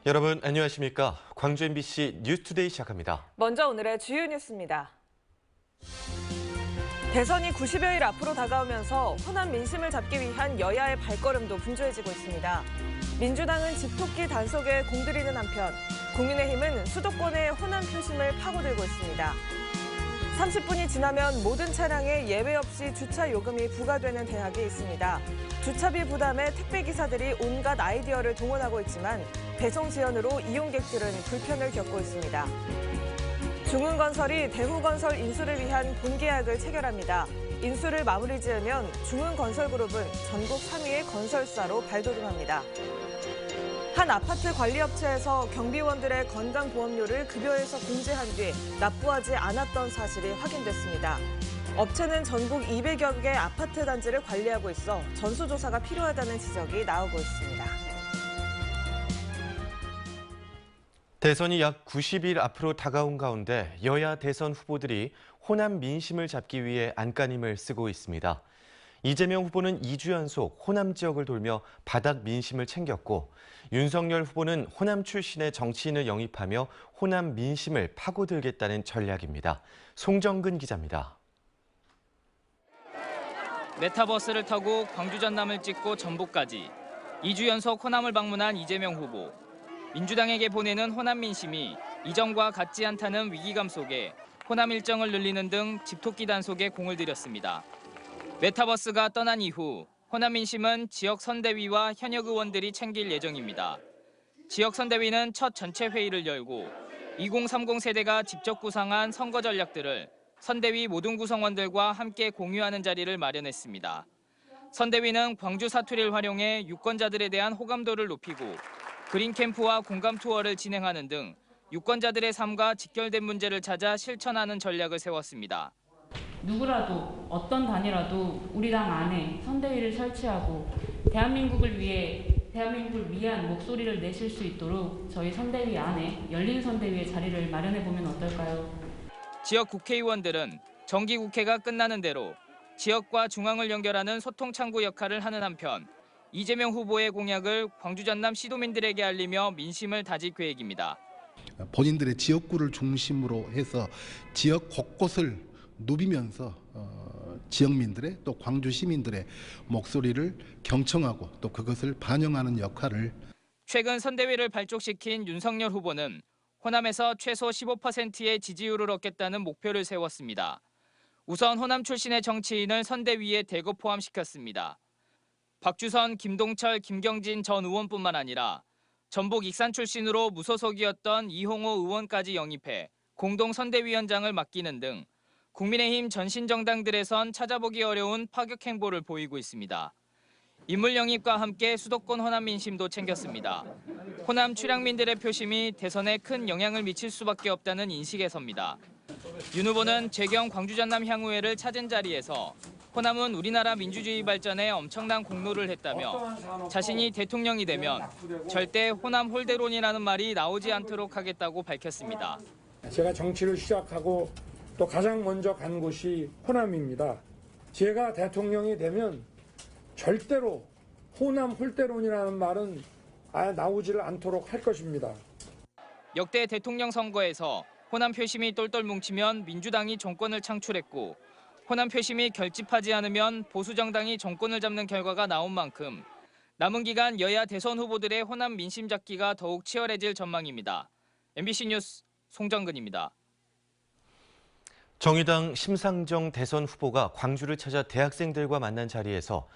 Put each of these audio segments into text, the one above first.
여러분 안녕하십니까? 광주 MBC 뉴스투데이 시작합니다. 먼저 오늘의 주요 뉴스입니다. 대선이 90여일 앞으로 다가오면서 호남 민심을 잡기 위한 여야의 발걸음도 분주해지고 있습니다. 민주당은 집토끼 단속에 공들이는 한편 국민의힘은 수도권의 호남 표심을 파고들고 있습니다. 30분이 지나면 모든 차량에 예외 없이 주차 요금이 부과되는 대학이 있습니다. 주차비 부담에 택배기사들이 온갖 아이디어를 동원하고 있지만 배송 지연으로 이용객들은 불편을 겪고 있습니다. 중흥건설이 대후건설 인수를 위한 본계약을 체결합니다. 인수를 마무리 지으면 중흥건설그룹은 전국 3위의 건설사로 발돋움합니다. 한 아파트 관리업체에서 경비원들의 건강보험료를 급여에서 공제한 뒤 납부하지 않았던 사실이 확인됐습니다. 업체는 전국 200여 개 아파트 단지를 관리하고 있어 전수조사가 필요하다는 지적이 나오고 있습니다. 대선이 약 90일 앞으로 다가온 가운데 여야 대선 후보들이 호남 민심을 잡기 위해 안간힘을 쓰고 있습니다. 이재명 후보는 2주 연속 호남 지역을 돌며 바닥 민심을 챙겼고 윤석열 후보는 호남 출신의 정치인을 영입하며 호남 민심을 파고들겠다는 전략입니다. 송정근 기자입니다. 메타버스를 타고 광주 전남을 찍고 전북까지 2주 연속 호남을 방문한 이재명 후보. 민주당에게 보내는 호남 민심이 이전과 같지 않다는 위기감 속에 호남 일정을 늘리는 등 집토끼 단속에 공을 들였습니다. 메타버스가 떠난 이후 호남 민심은 지역 선대위와 현역 의원들이 챙길 예정입니다. 지역 선대위는 첫 전체 회의를 열고 2030 세대가 직접 구상한 선거 전략들을 선대위 모든 구성원들과 함께 공유하는 자리를 마련했습니다. 선대위는 광주 사투리를 활용해 유권자들에 대한 호감도를 높이고 그린 캠프와 공감 투어를 진행하는 등 유권자들의 삶과 직결된 문제를 찾아 실천하는 전략을 세웠습니다. 누구라도 어떤 단이라도 우리 당 안에 선대위를 설치하고 대한민국을 위한 목소리를 내실 수 있도록 저희 선대위 안에 열린 선대위의 자리를 마련해 보면 어떨까요? 지역 국회의원들은 정기국회가 끝나는 대로 지역과 중앙을 연결하는 소통 창구 역할을 하는 한편 이재명 후보의 공약을 광주 전남 시도민들에게 알리며 민심을 다질 계획입니다. 본인들의 지역구를 중심으로 해서 지역 곳곳을 누비면서 지역민들의 또 광주 시민들의 목소리를 경청하고 또 그것을 반영하는 역할을 최근 선대위를 발족시킨 윤석열 후보는 호남에서 최소 15%의 지지율을 얻겠다는 목표를 세웠습니다. 우선 호남 출신의 정치인을 선대위에 대거 포함시켰습니다. 박주선, 김동철, 김경진 전 의원뿐만 아니라 전북 익산 출신으로 무소속이었던 이홍호 의원까지 영입해 공동 선대위원장을 맡기는 등 국민의힘 전신 정당들에선 찾아보기 어려운 파격 행보를 보이고 있습니다. 인물 영입과 함께 수도권 호남 민심도 챙겼습니다. 호남 출향민들의 표심이 대선에 큰 영향을 미칠 수밖에 없다는 인식에 섭니다. 윤 후보는 재경 광주 전남 향후회를 찾은 자리에서 호남은 우리나라 민주주의 발전에 엄청난 공로를 했다며 자신이 대통령이 되면 절대 호남 홀대론이라는 말이 나오지 않도록 하겠다고 밝혔습니다. 제가 정치를 시작하고 또 가장 먼저 간 곳이 호남입니다. 제가 대통령이 되면 절대로 호남 홀대론이라는 말은 아예 나오지를 않도록 할 것입니다. 역대 대통령 선거에서 호남 표심이 똘똘 뭉치면 민주당이 정권을 창출했고 호남 표심이 결집하지 않으면 보수 정당이 정권을 잡는 결과가 나온 만큼 남은 기간 여야 대선 후보들의 호남 민심 잡기가 더욱 치열해질 전망입니다. MBC 뉴스 송정근입니다. 정의당 심상정 대선 후보가 광주를 찾아 대학생들과 만난 자리에서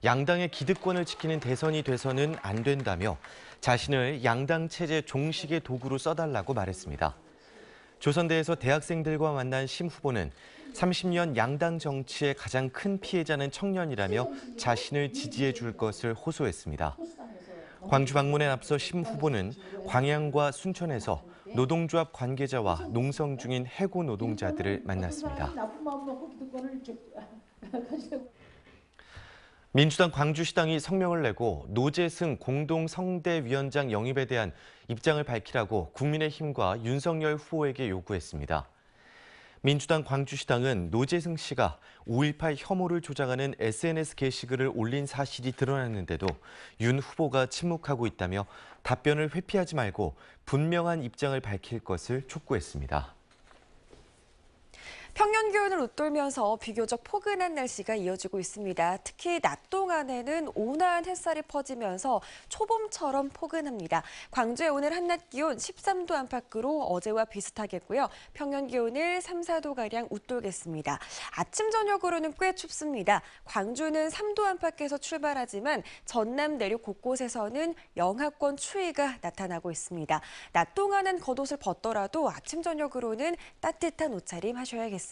양당의 기득권을 지키는 대선이 돼서는 안 된다며 자신을 양당 체제 종식의 도구로 써달라고 말했습니다. 조선대에서 대학생들과 만난 심 후보는 30년 양당 정치의 가장 큰 피해자는 청년이라며 자신을 지지해 줄 것을 호소했습니다. 광주 방문에 앞서 심 후보는 광양과 순천에서 노동조합 관계자와 농성 중인 해고 노동자들을 만났습니다. 민주당 광주시당이 성명을 내고 노재승 공동성대위원장 영입에 대한 입장을 밝히라고 국민의힘과 윤석열 후보에게 요구했습니다. 민주당 광주시당은 노재승 씨가 5.18 혐오를 조장하는 SNS 게시글을 올린 사실이 드러났는데도 윤 후보가 침묵하고 있다며 답변을 회피하지 말고 분명한 입장을 밝힐 것을 촉구했습니다. 평년 기온을 웃돌면서 비교적 포근한 날씨가 이어지고 있습니다. 특히 낮 동안에는 온화한 햇살이 퍼지면서 초봄처럼 포근합니다. 광주의 오늘 한낮 기온 13도 안팎으로 어제와 비슷하겠고요. 평년 기온을 3, 4도가량 웃돌겠습니다. 아침 저녁으로는 꽤 춥습니다. 광주는 3도 안팎에서 출발하지만 전남 내륙 곳곳에서는 영하권 추위가 나타나고 있습니다. 낮 동안은 겉옷을 벗더라도 아침 저녁으로는 따뜻한 옷차림 하셔야겠습니다.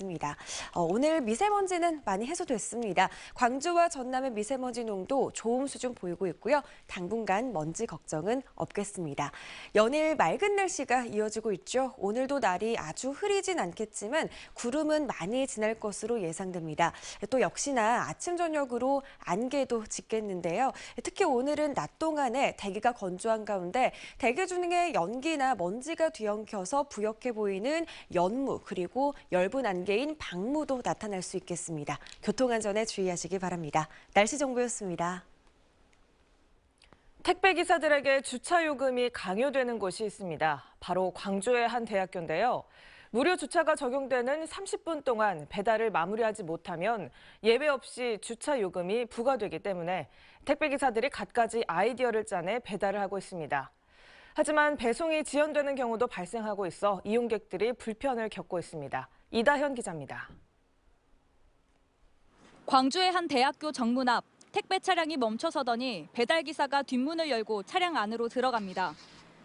오늘 미세먼지는 많이 해소됐습니다. 광주와 전남의 미세먼지 농도 좋음 수준 보이고 있고요. 당분간 먼지 걱정은 없겠습니다. 연일 맑은 날씨가 이어지고 있죠. 오늘도 날이 아주 흐리진 않겠지만 구름은 많이 지날 것으로 예상됩니다. 또 역시나 아침 저녁으로 안개도 짙겠는데요. 특히 오늘은 낮 동안에 대기가 건조한 가운데 대기 중에 연기나 먼지가 뒤엉켜서 부역해 보이는 연무 그리고 엷은 안개인 방무도 나타날 수 있겠습니다. 교통안전에 주의하시기 바랍니다. 날씨 정보였습니다. 택배기사들에게 주차 요금이 강요되는 곳이 있습니다. 바로 광주의 한 대학교인데요. 무료 주차가 적용되는 30분 동안 배달을 마무리하지 못하면 예외 없이 주차 요금이 부과되기 때문에 택배기사들이 갖가지 아이디어를 짜내 배달을 하고 있습니다. 하지만 배송이 지연되는 경우도 발생하고 있어 이용객들이 불편을 겪고 있습니다. 이다현 기자입니다. 광주의 한 대학교 정문 앞 택배 차량이 멈춰서더니 배달기사가 뒷문을 열고 차량 안으로 들어갑니다.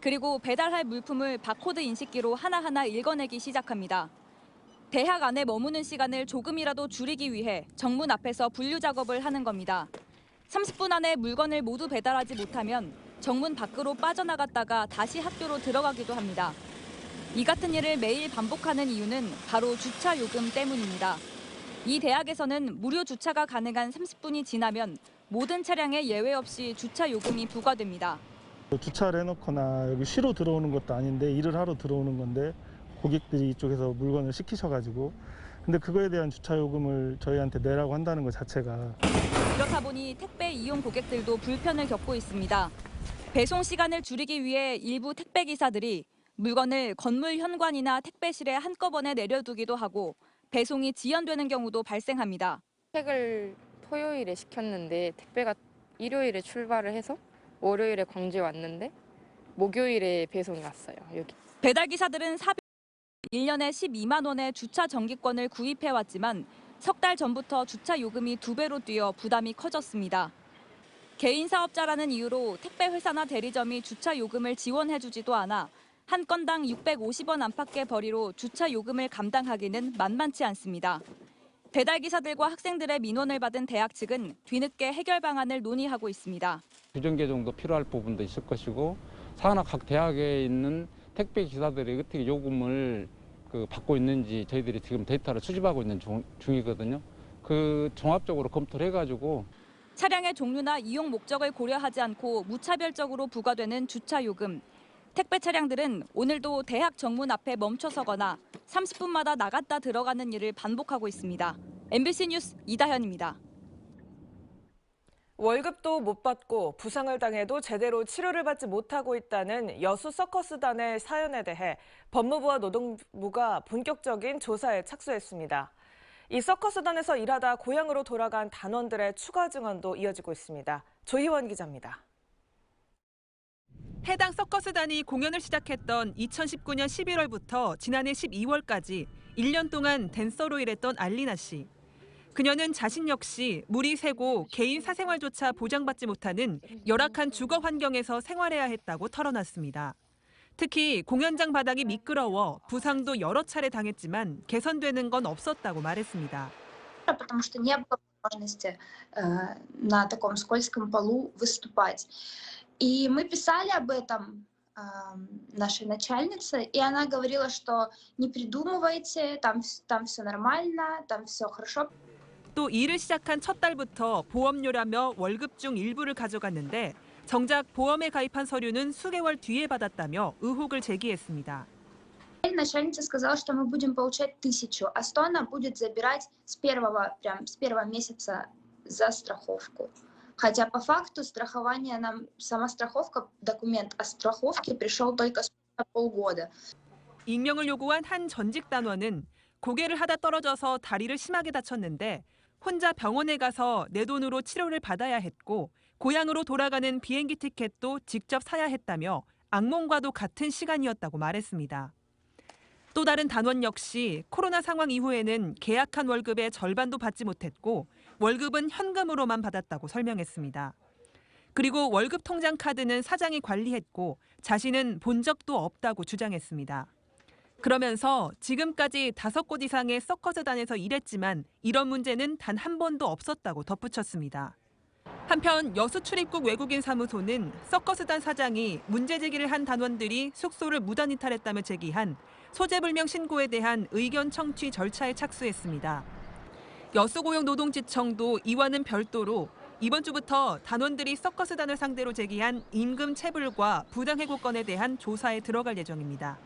그리고 배달할 물품을 바코드 인식기로 하나하나 읽어내기 시작합니다. 대학 안에 머무는 시간을 조금이라도 줄이기 위해 정문 앞에서 분류 작업을 하는 겁니다. 30분 안에 물건을 모두 배달하지 못하면 정문 밖으로 빠져나갔다가 다시 학교로 들어가기도 합니다. 이 같은 일을 매일 반복하는 이유는 바로 주차 요금 때문입니다. 이 대학에서는 무료 주차가 가능한 30분이 지나면 모든 차량에 예외 없이 주차 요금이 부과됩니다. 주차를 해놓거나 여기 쉬러 들어오는 것도 아닌데 일을 하러 들어오는 건데 고객들이 이쪽에서 물건을 시키셔가지고 근데 그거에 대한 주차 요금을 저희한테 내라고 한다는 것 자체가 이렇다 보니 택배 이용 고객들도 불편을 겪고 있습니다. 배송 시간을 줄이기 위해 일부 택배 기사들이 물건을 건물 현관이나 택배실에 한꺼번에 내려두기도 하고 배송이 지연되는 경우도 발생합니다. 택을 토요일에 시켰는데 택배가 일요일에 출발을 해서 월요일에 광주에 왔는데 목요일에 배송이 왔어요. 여기. 배달 기사들은 1년에 12만 원의 주차 정기권을 구입해왔지만 석 달 전부터 주차 요금이 2배로 뛰어 부담이 커졌습니다. 개인 사업자라는 이유로 택배 회사나 대리점이 주차 요금을 지원해주지도 않아 한 건당 650원 안팎의 벌이로 주차 요금을 감당하기는 만만치 않습니다. 배달기사들과 학생들의 민원을 받은 대학 측은 뒤늦게 해결 방안을 논의하고 있습니다. 규정 개정도 필요할 부분도 있을 것이고 산하 각 대학에 있는 택배 기사들이 어떻게 요금을 받고 있는지 저희들이 지금 데이터를 수집하고 있는 중이거든요. 그 종합적으로 검토를 해가지고 차량의 종류나 이용 목적을 고려하지 않고 무차별적으로 부과되는 주차 요금. 택배 차량들은 오늘도 대학 정문 앞에 멈춰서거나 30분마다 나갔다 들어가는 일을 반복하고 있습니다. MBC 뉴스 이다현입니다. 월급도 못 받고 부상을 당해도 제대로 치료를 받지 못하고 있다는 여수 서커스단의 사연에 대해 법무부와 노동부가 본격적인 조사에 착수했습니다. 이 서커스단에서 일하다 고향으로 돌아간 단원들의 추가 증언도 이어지고 있습니다. 조희원 기자입니다. 해당 서커스단이 공연을 시작했던 2019년 11월부터 지난해 12월까지 1년 동안 댄서로 일했던 알리나 씨. 그녀는 자신 역시 물이 새고 개인 사생활조차 보장받지 못하는 열악한 주거 환경에서 생활해야 했다고 털어놨습니다. 특히 공연장 바닥이 미끄러워 부상도 여러 차례 당했지만 개선되는 건 없었다고 말했습니다. Потому что не было возможности на таком скользком полу выступать. И мы писали об этом нашей начальнице, и она говорила, что не придумывайте, там все нормально, там все хорошо. 또 일을 시작한 첫 달부터 보험료라며 월급 중 일부를 가져갔는데 정작 보험에 가입한 서류는 수개월 뒤에 받았다며 의혹을 제기했습니다. Начальница сказала, что мы будем получать 1000, а 100 она будет забирать с первого месяца за страховку. Хотя по факту страхование нам, сама страховка, документ о страховке пришел только спустя полгода. 익명을 요구한 한 전직 단원은 고개를 하다 떨어져서 다리를 심하게 다쳤는데 혼자 병원에 가서 내 돈으로 치료를 받아야 했고 고향으로 돌아가는 비행기 티켓도 직접 사야 했다며 악몽과도 같은 시간이었다고 말했습니다. 또 다른 단원 역시 코로나 상황 이후에는 계약한 월급의 절반도 받지 못했고 월급은 현금으로만 받았다고 설명했습니다. 그리고 월급 통장 카드는 사장이 관리했고 자신은 본 적도 없다고 주장했습니다. 그러면서 지금까지 5곳 이상의 서커스단에서 일했지만 이런 문제는 단 한 번도 없었다고 덧붙였습니다. 한편 여수 출입국 외국인 사무소는 서커스단 사장이 문제 제기를 한 단원들이 숙소를 무단 이탈했다며 제기한 소재불명 신고에 대한 의견 청취 절차에 착수했습니다. 여수고용노동지청도 이와는 별도로 이번 주부터 단원들이 서커스단을 상대로 제기한 임금 체불과 부당해고 건에 대한 조사에 들어갈 예정입니다.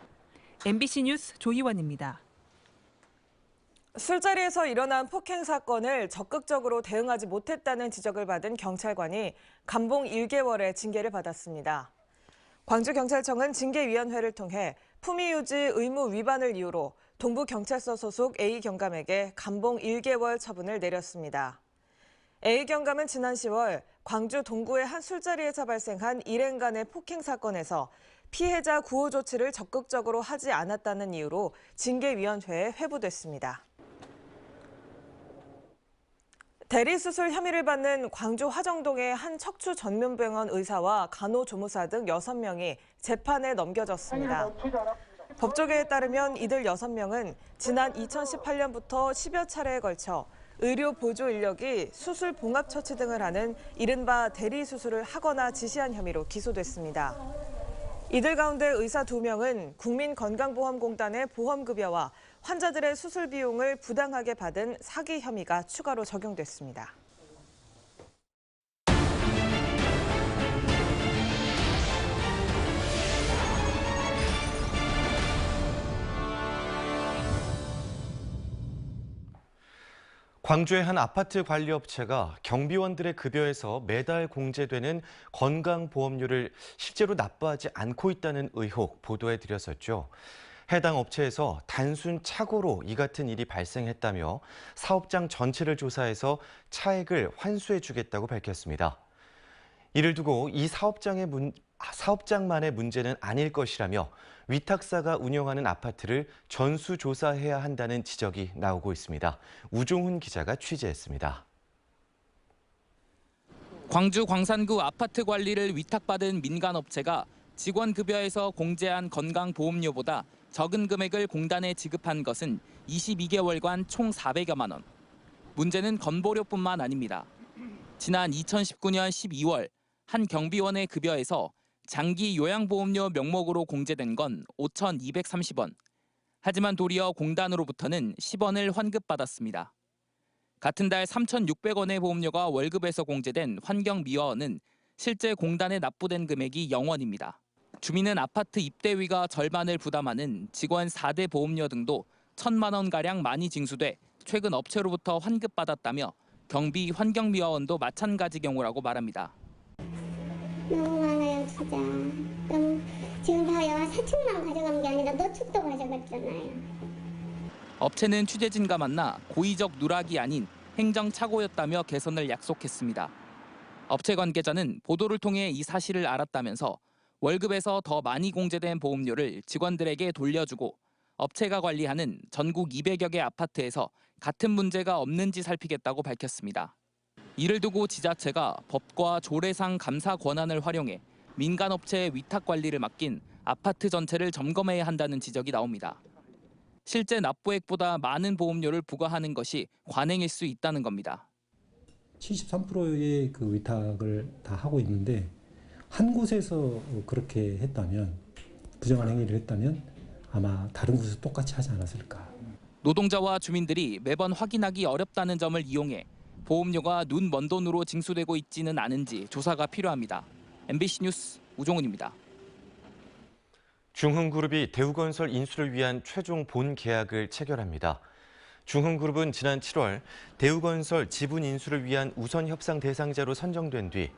MBC 뉴스 조희원입니다. 술자리에서 일어난 폭행 사건을 적극적으로 대응하지 못했다는 지적을 받은 경찰관이 감봉 1개월의 징계를 받았습니다. 광주경찰청은 징계위원회를 통해 품위유지 의무 위반을 이유로 동부경찰서 소속 A경감에게 감봉 1개월 처분을 내렸습니다. A경감은 지난 10월 광주 동구의 한 술자리에서 발생한 일행 간의 폭행 사건에서 피해자 구호 조치를 적극적으로 하지 않았다는 이유로 징계위원회에 회부됐습니다. 대리수술 혐의를 받는 광주 화정동의 한 척추 전문병원 의사와 간호조무사 등 6명이 재판에 넘겨졌습니다. 법조계에 따르면 이들 6명은 지난 2018년부터 10여 차례에 걸쳐 의료 보조 인력이 수술 봉합 처치 등을 하는 이른바 대리수술을 하거나 지시한 혐의로 기소됐습니다. 이들 가운데 의사 2명은 국민건강보험공단의 보험급여와 환자들의 수술 비용을 부당하게 받은 사기 혐의가 추가로 적용됐습니다. 광주의 한 아파트 관리업체가 경비원들의 급여에서 매달 공제되는 건강보험료를 실제로 납부하지 않고 있다는 의혹 보도해드렸었죠. 해당 업체에서 단순 착오로 이 같은 일이 발생했다며 사업장 전체를 조사해서 차액을 환수해주겠다고 밝혔습니다. 이를 두고 이 사업장만의 문제는 아닐 것이라며 위탁사가 운영하는 아파트를 전수조사해야 한다는 지적이 나오고 있습니다. 우종훈 기자가 취재했습니다. 광주 광산구 아파트 관리를 위탁받은 민간업체가 직원 급여에서 공제한 건강보험료보다 적은 금액을 공단에 지급한 것은 22개월간 총 400여만 원. 문제는 건보료뿐만 아닙니다. 지난 2019년 12월 한 경비원의 급여에서 장기 요양보험료 명목으로 공제된 건 5,230원. 하지만 도리어 공단으로부터는 10원을 환급받았습니다. 같은 달 3,600원의 보험료가 월급에서 공제된 환경미화원은 실제 공단에 납부된 금액이 0원입니다. 주민은 아파트 입대위가 절반을 부담하는 직원 4대 보험료 등도 1,000만 원가량 많이 징수돼 최근 업체로부터 환급받았다며 경비 환경미화원도 마찬가지 경우라고 말합니다. 너무 많아요, 진짜. 그럼 지금 다 영화 4층만 가져간 게 아니라 노축도 가져갔잖아요. 업체는 취재진과 만나 고의적 누락이 아닌 행정착오였다며 개선을 약속했습니다. 업체 관계자는 보도를 통해 이 사실을 알았다면서 월급에서 더 많이 공제된 보험료를 직원들에게 돌려주고 업체가 관리하는 전국 200여 개 아파트에서 같은 문제가 없는지 살피겠다고 밝혔습니다. 이를 두고 지자체가 법과 조례상 감사 권한을 활용해 민간업체의 위탁 관리를 맡긴 아파트 전체를 점검해야 한다는 지적이 나옵니다. 실제 납부액보다 많은 보험료를 부과하는 것이 관행일 수 있다는 겁니다. 73%의 그 위탁을 다 하고 있는데 한 곳에서 그렇게 했다면, 부정한 행위를 했다면 아마 다른 곳에서 똑같이 하지 않았을까. 노동자와 주민들이 매번 확인하기 어렵다는 점을 이용해 보험료가 눈 먼 돈으로 징수되고 있지는 않은지 조사가 필요합니다. MBC 뉴스 우종훈입니다. 중흥그룹이 대우건설 인수를 위한 최종 본계약을 체결합니다. 중흥그룹은 지난 7월 대우건설 지분 인수를 위한 우선 협상 대상자로 선정된 뒤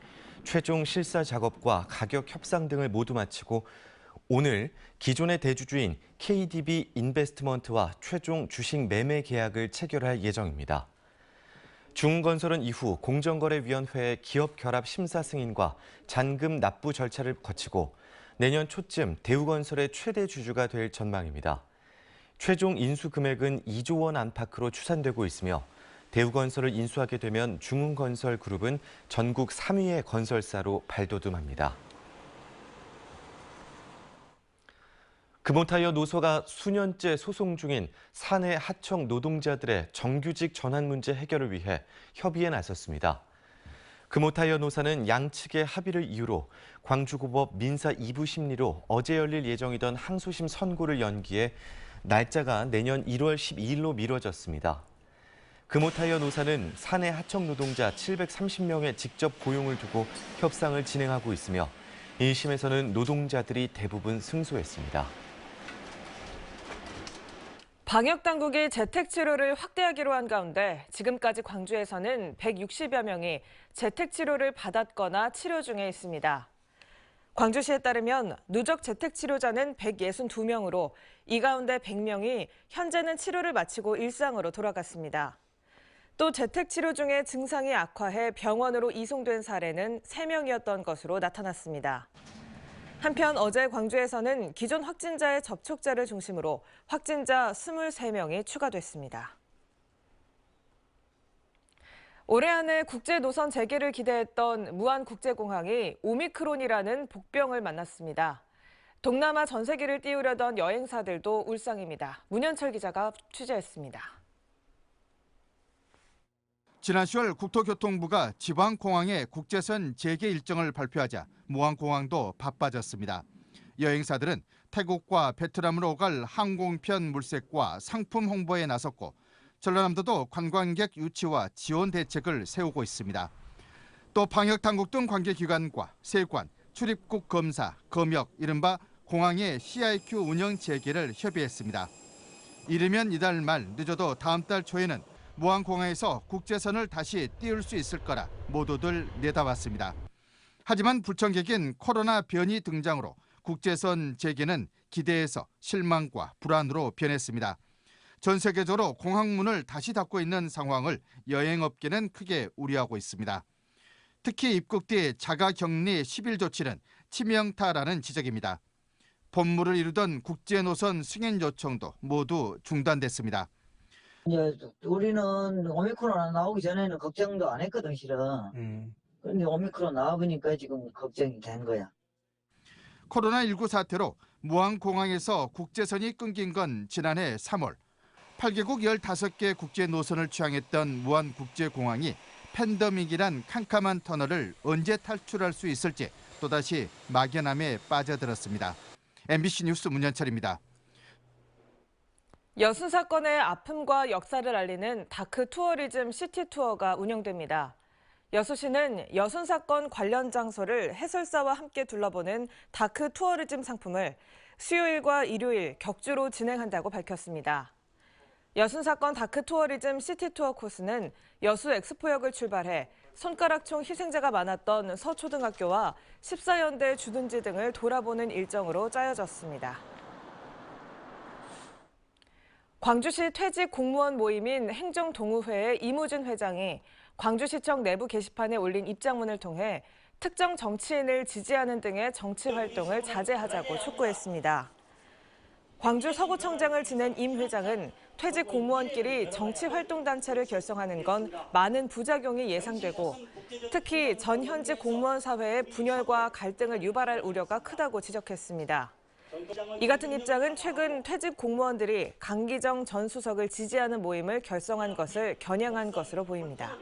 최종 실사 작업과 가격 협상 등을 모두 마치고 오늘 기존의 대주주인 KDB 인베스트먼트와 최종 주식 매매 계약을 체결할 예정입니다. 중흥건설은 이후 공정거래위원회의 기업 결합 심사 승인과 잔금 납부 절차를 거치고 내년 초쯤 대우건설의 최대 주주가 될 전망입니다. 최종 인수 금액은 2조 원 안팎으로 추산되고 있으며 대우건설을 인수하게 되면 중흥건설그룹은 전국 3위의 건설사로 발돋움합니다. 금호타이어 노소가 수년째 소송 중인 사내 하청 노동자들의 정규직 전환 문제 해결을 위해 협의에 나섰습니다. 금호타이어 노사는 양측의 합의를 이유로 광주고법 민사 2부 심리로 어제 열릴 예정이던 항소심 선고를 연기해 날짜가 내년 1월 12일로 미뤄졌습니다. 금호타이어 노사는 사내 하청 노동자 730명의 직접 고용을 두고 협상을 진행하고 있으며 1심에서는 노동자들이 대부분 승소했습니다. 방역당국이 재택치료를 확대하기로 한 가운데 지금까지 광주에서는 160여 명이 재택치료를 받았거나 치료 중에 있습니다. 광주시에 따르면 누적 재택치료자는 162명으로 이 가운데 100명이 현재는 치료를 마치고 일상으로 돌아갔습니다. 또 재택치료 중에 증상이 악화해 병원으로 이송된 사례는 3명이었던 것으로 나타났습니다. 한편 어제 광주에서는 기존 확진자의 접촉자를 중심으로 확진자 23명이 추가됐습니다. 올해 안에 국제 노선 재개를 기대했던 무안국제공항이 오미크론이라는 복병을 만났습니다. 동남아 전세기를 띄우려던 여행사들도 울상입니다. 문현철 기자가 취재했습니다. 지난 10월 국토교통부가 지방공항의 국제선 재개 일정을 발표하자 무안공항도 바빠졌습니다. 여행사들은 태국과 베트남으로 오갈 항공편 물색과 상품 홍보에 나섰고 전라남도도 관광객 유치와 지원 대책을 세우고 있습니다. 또 방역당국 등 관계기관과 세관, 출입국 검사, 검역, 이른바 공항의 CIQ 운영 재개를 협의했습니다. 이르면 이달 말, 늦어도 다음 달 초에는 무안공항에서 국제선을 다시 띄울 수 있을 거라 모두들 내다봤습니다. 하지만 불청객인 코로나 변이 등장으로 국제선 재개는 기대에서 실망과 불안으로 변했습니다. 전 세계적으로 공항문을 다시 닫고 있는 상황을 여행업계는 크게 우려하고 있습니다. 특히 입국 뒤 자가격리 10일 조치는 치명타라는 지적입니다. 본무를 이루던 국제노선 승인 요청도 모두 중단됐습니다. 우리는 오미크론 나오기 전에는 걱정도 안 했거든, 실은. 그런데 오미크론 나와보니까 지금 걱정이 된 거야. 코로나19 사태로 무안공항에서 국제선이 끊긴 건 지난해 3월. 8개국 15개 국제 노선을 취항했던 무안국제공항이 팬데믹이란 캄캄한 터널을 언제 탈출할 수 있을지 또다시 막연함에 빠져들었습니다. MBC 뉴스 문현철입니다. 여순 사건의 아픔과 역사를 알리는 다크 투어리즘 시티 투어가 운영됩니다. 여수시는 여순 사건 관련 장소를 해설사와 함께 둘러보는 다크 투어리즘 상품을 수요일과 일요일 격주로 진행한다고 밝혔습니다. 여순 사건 다크 투어리즘 시티 투어 코스는 여수 엑스포역을 출발해 손가락총 희생자가 많았던 서초등학교와 14연대 주둔지 등을 돌아보는 일정으로 짜여졌습니다. 광주시 퇴직 공무원 모임인 행정동우회의 이무준 회장이 광주시청 내부 게시판에 올린 입장문을 통해 특정 정치인을 지지하는 등의 정치 활동을 자제하자고 촉구했습니다. 광주 서구청장을 지낸 임 회장은 퇴직 공무원끼리 정치활동단체를 결성하는 건 많은 부작용이 예상되고 특히 전 현직 공무원 사회의 분열과 갈등을 유발할 우려가 크다고 지적했습니다. 이 같은 입장은 최근 퇴직 공무원들이 강기정 전 수석을 지지하는 모임을 결성한 것을 겨냥한 것으로 보입니다.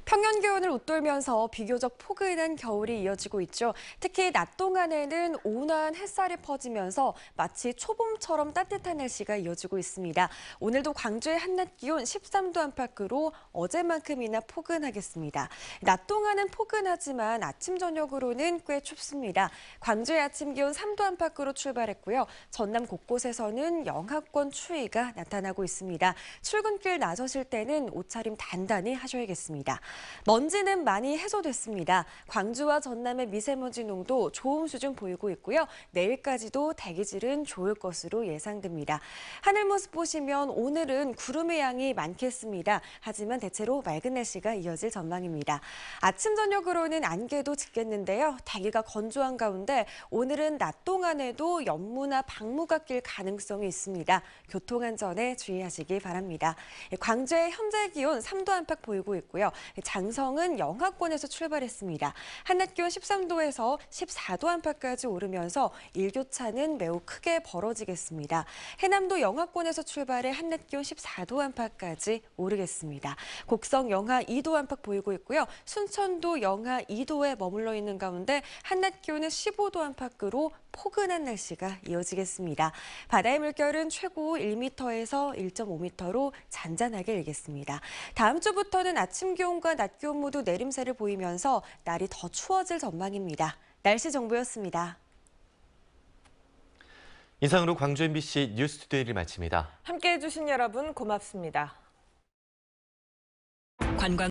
평년 기온을 웃돌면서 비교적 포근한 겨울이 이어지고 있죠. 특히 낮 동안에는 온화한 햇살이 퍼지면서 마치 초봄처럼 따뜻한 날씨가 이어지고 있습니다. 오늘도 광주의 한낮 기온 13도 안팎으로 어제만큼이나 포근하겠습니다. 낮 동안은 포근하지만 아침 저녁으로는 꽤 춥습니다. 광주의 아침 기온 3도 안팎으로 출발했고요. 전남 곳곳에서는 영하권 추위가 나타나고 있습니다. 출근길 나서실 때는 옷차림 단단히 하셔야겠습니다. 먼지는 많이 해소됐습니다. 광주와 전남의 미세먼지 농도 좋음 수준 보이고 있고요. 내일까지도 대기질은 좋을 것으로 예상됩니다. 하늘 모습 보시면 오늘은 구름의 양이 많겠습니다. 하지만 대체로 맑은 날씨가 이어질 전망입니다. 아침 저녁으로는 안개도 짙겠는데요. 대기가 건조한 가운데 오늘은 낮 동안에도 연무나 방무가 낄 가능성이 있습니다. 교통안전에 주의하시기 바랍니다. 광주의 현재 기온 3도 안팎 보이고 있고요. 장성은 영하권에서 출발했습니다. 한낮 기온 13도에서 14도 안팎까지 오르면서 일교차는 매우 크게 벌어지겠습니다. 해남도 영하권에서 출발해 한낮 기온 14도 안팎까지 오르겠습니다. 곡성 영하 2도 안팎 보이고 있고요. 순천도 영하 2도에 머물러 있는 가운데 한낮 기온은 15도 안팎으로 포근한 날씨가 이어지겠습니다. 바다의 물결은 최고 1m에서 1.5m로 잔잔하게 일겠습니다. 다음 주부터는 아침 기온과 낮 기온 모두 내림세를 보이면서 날이 더 추워질 전망입니다. 날씨 정보였습니다. 이상으로 광주 MBC 뉴스투데이를 마칩니다. 함께해 주신 여러분 고맙습니다. 관광